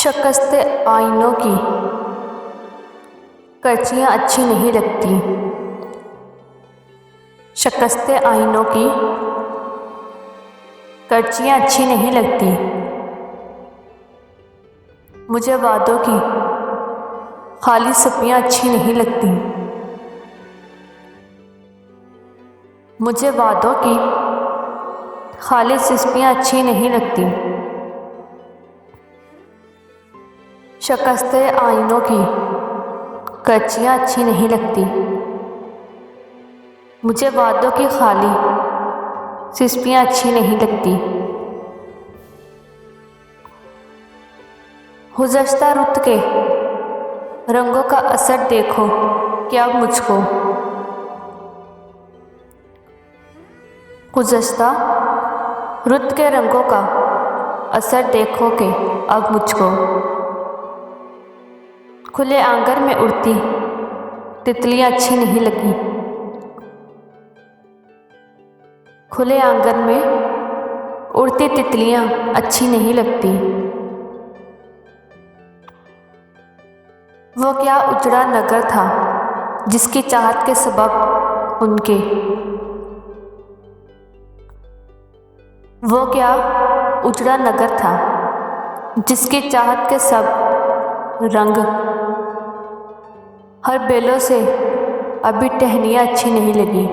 शिकस्त आईनों की कर्चियाँ अच्छी नहीं लगती। शिकस्त आईनों की कर्चियाँ अच्छी नहीं लगती। मुझे वादों की खाली सपियाँ अच्छी नहीं लगती। मुझे वादों की खाली सिस्पियाँ अच्छी नहीं लगती। शिकस्त आईनों की कर्चियाँ अच्छी नहीं लगती। मुझे वादों की खाली सिस्पियाँ अच्छी नहीं लगती। गुज़श्ता रुत के रंगों का असर देखो कि अब मुझको। गुज़श्ता रुत के रंगों का असर देखो कि अब मुझको। खुले आंगन में उड़ती तितलियाँ अच्छी नहीं लगी। खुले आंगन में उड़ती तितलियाँ अच्छी नहीं लगती। वो क्या उजड़ा नगर था जिसकी चाहत के सबब उनके। वो क्या उजड़ा नगर था जिसकी चाहत के सब रंग। हर बेलों से अभी टहनियाँ अच्छी नहीं लगी।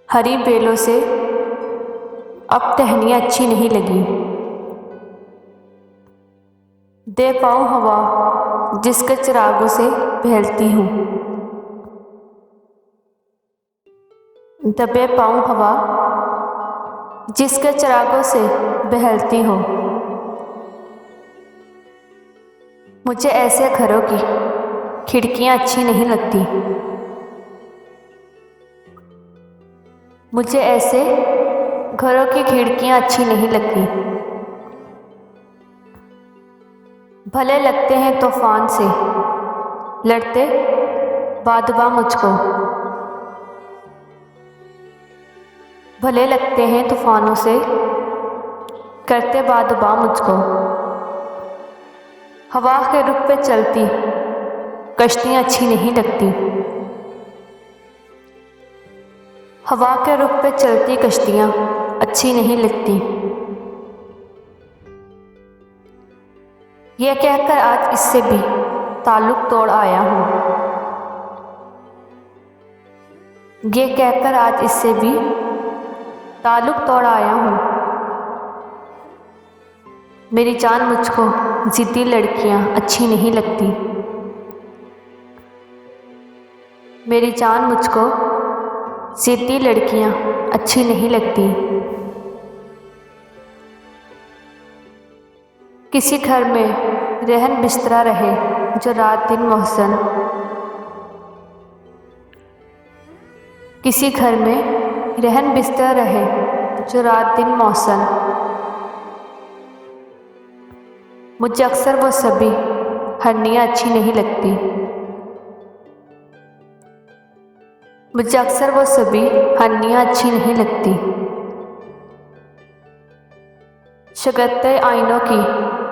हरी बेलों से अब टहनियाँ अच्छी नहीं लगी। दे पाऊँ हवा जिसके चिरागों से बहलती हूँ। दबे पाऊँ हवा जिसके चिरागों से बहलती हूँ। मुझे ऐसे घरों की खिड़कियाँ अच्छी नहीं लगती। मुझे ऐसे घरों की खिड़कियाँ अच्छी नहीं लगती। भले लगते हैं तूफान से लड़ते बादबा मुझको। भले लगते हैं तूफानों से करते बादबा मुझको। हवा के रुख पे चलती कश्तियाँ अच्छी नहीं लगती। हवा के रुख पे चलती कश्तियाँ अच्छी नहीं लगती। यह कहकर आज इससे भी ताल्लुक़ तोड़ आया हूँ। ये कहकर आज इससे भी ताल्लुक़ तोड़ आया हूँ। मेरी जान मुझको ज़िद्दी लड़कियाँ अच्छी नहीं लगती। मेरी जान मुझको ज़िद्दी लड़कियाँ अच्छी नहीं लगती। किसी घर में रहन बिस्तरा रहे जो रात दिन मोहसन। किसी घर में रहन बिस्तरा रहे जो रात दिन मोहसन। मुझे अक्सर वो सभी हरनियाँ अच्छी नहीं लगती। मुझे अक्सर वो सभी हरनियाँ अच्छी नहीं लगती। शिकस्त आईनों की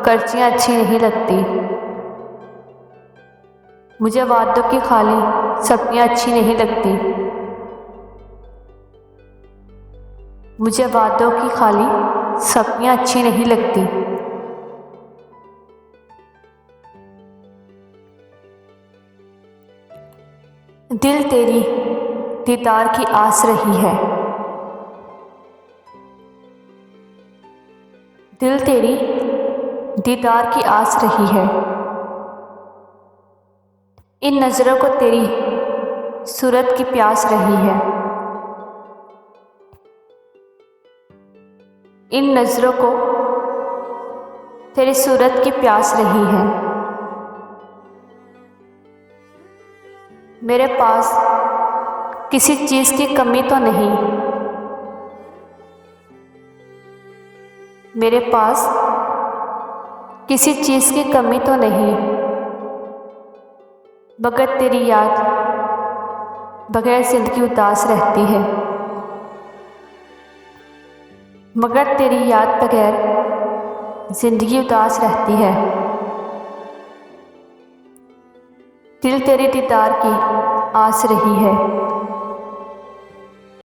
कर्चियाँ अच्छी नहीं लगती। मुझे वादों की खाली सपियाँ अच्छी नहीं लगती। मुझे वादों की खाली सपियाँ अच्छी नहीं लगती। दिल तेरी दीदार की आस रही है। दिल तेरी दीदार की आस रही है। इन नज़रों को तेरी सूरत की प्यास रही है। इन नज़रों को तेरी सूरत की प्यास रही है। मेरे पास किसी चीज़ की कमी तो नहीं। मेरे पास किसी चीज़ की कमी तो नहीं। बगैर तेरी याद बगैर ज़िंदगी उदास रहती है। मगर तेरी याद बगैर जिंदगी उदास रहती है। दिल तेरे दीदार की आस रही है।